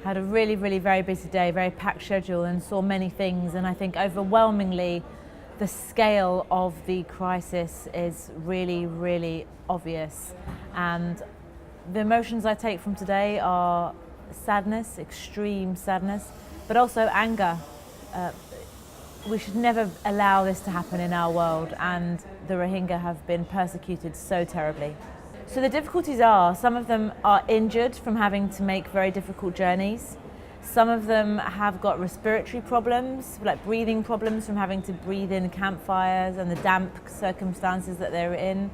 Had a really, really very busy day, very packed schedule, and saw many things. And I think overwhelmingly, the scale of the crisis is really, really obvious. And the emotions I take from today are sadness, extreme sadness, but also anger. We should never allow this to happen in our world, and the Rohingya have been persecuted so terribly. So the difficulties are, some of them are injured from having to make very difficult journeys. Some of them have got respiratory problems, like breathing problems from having to breathe in campfires and the damp circumstances that they're in,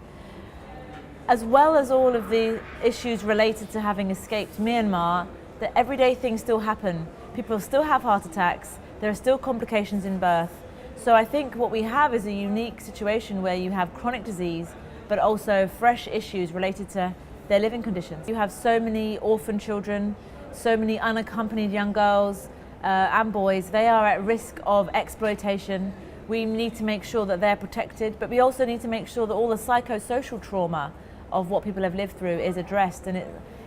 as well as all of the issues related to having escaped Myanmar. That everyday things still happen. People still have heart attacks. There are still complications in birth. So I think what we have is a unique situation where you have chronic disease, but also fresh issues related to their living conditions. You have so many orphan children, so many unaccompanied young girls and boys. They are at risk of exploitation. We need to make sure that they're protected, but we also need to make sure that all the psychosocial trauma of what people have lived through is addressed, and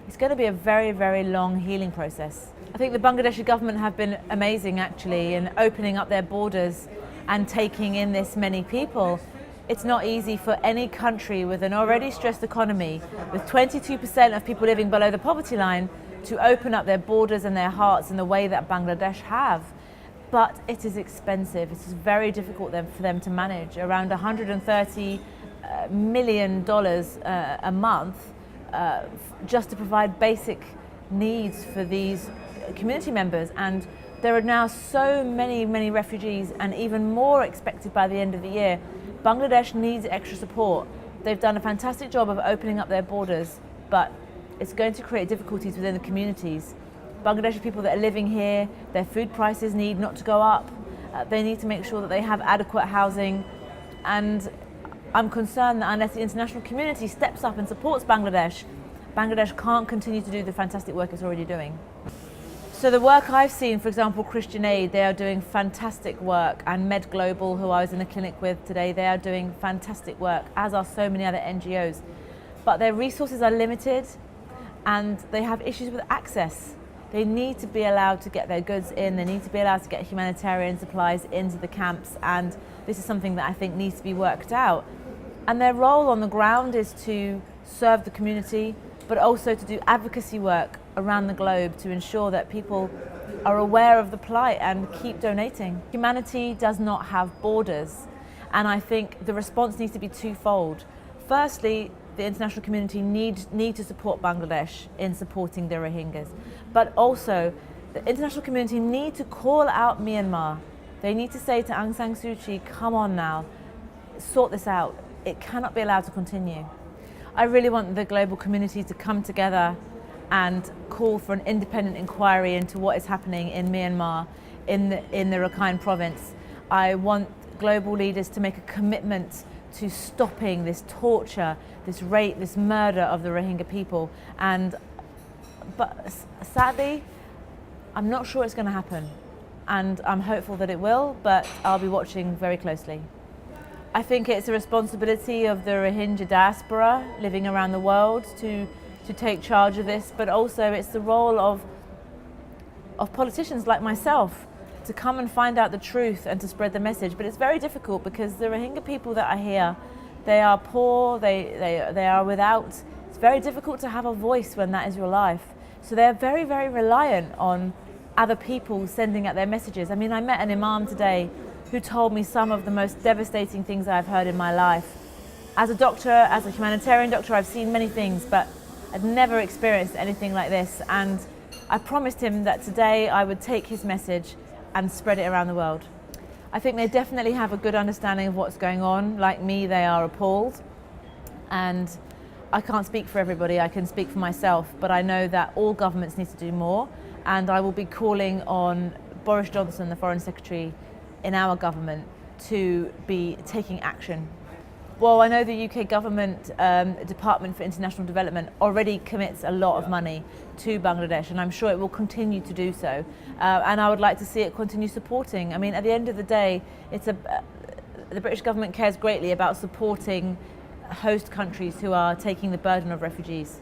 it's going to be a very, very long healing process. I think the Bangladeshi government have been amazing actually in opening up their borders and taking in this many people. It's not easy for any country with an already stressed economy, with 22% of people living below the poverty line, to open up their borders and their hearts in the way that Bangladesh have. But it is expensive. It is very difficult for them to manage. Around $130 million a month just to provide basic needs for these community members. And there are now so many refugees, and even more expected by the end of the year. Bangladesh needs extra support. They've done a fantastic job of opening up their borders, but it's going to create difficulties within the communities. Bangladeshi people that are living here, their food prices need not to go up. They need to make sure that they have adequate housing. And I'm concerned that unless the international community steps up and supports Bangladesh, Bangladesh can't continue to do the fantastic work it's already doing. So the work I've seen, for example, Christian Aid, they are doing fantastic work, and Med Global, who I was in the clinic with today, they are doing fantastic work, as are so many other NGOs. But their resources are limited, and they have issues with access. They need to be allowed to get their goods in, they need to be allowed to get humanitarian supplies into the camps, and this is something that I think needs to be worked out. And their role on the ground is to serve the community, but also to do advocacy work around the globe to ensure that people are aware of the plight and keep donating. Humanity does not have borders, and I think the response needs to be twofold. Firstly, the international community need to support Bangladesh in supporting the Rohingyas, but also the international community need to call out Myanmar. They need to say to Aung San Suu Kyi, come on now, sort this out. It cannot be allowed to continue. I really want the global community to come together and call for an independent inquiry into what is happening in Myanmar, in the Rakhine province. I want global leaders to make a commitment to stopping this torture, this rape, this murder of the Rohingya people. But sadly, I'm not sure it's going to happen. And I'm hopeful that it will, but I'll be watching very closely. I think it's a responsibility of the Rohingya diaspora living around the world to take charge of this, but also it's the role of politicians like myself to come and find out the truth and to spread the message. But it's very difficult because the Rohingya people that are here, they are poor, they are without. It's very difficult to have a voice when that is your life. So they're very, very reliant on other people sending out their messages. I mean, I met an imam today who told me some of the most devastating things I've heard in my life. As a doctor, as a humanitarian doctor, I've seen many things, but I'd never experienced anything like this. And I promised him that today I would take his message and spread it around the world. I think they definitely have a good understanding of what's going on. Like me, they are appalled. And I can't speak for everybody, I can speak for myself, but I know that all governments need to do more. And I will be calling on Boris Johnson, the Foreign Secretary in our government, to be taking action. Well, I know the UK government Department for International Development already commits a lot of money to Bangladesh, and I'm sure it will continue to do so. And I would like to see it continue supporting. I mean, at the end of the day, the British government cares greatly about supporting host countries who are taking the burden of refugees.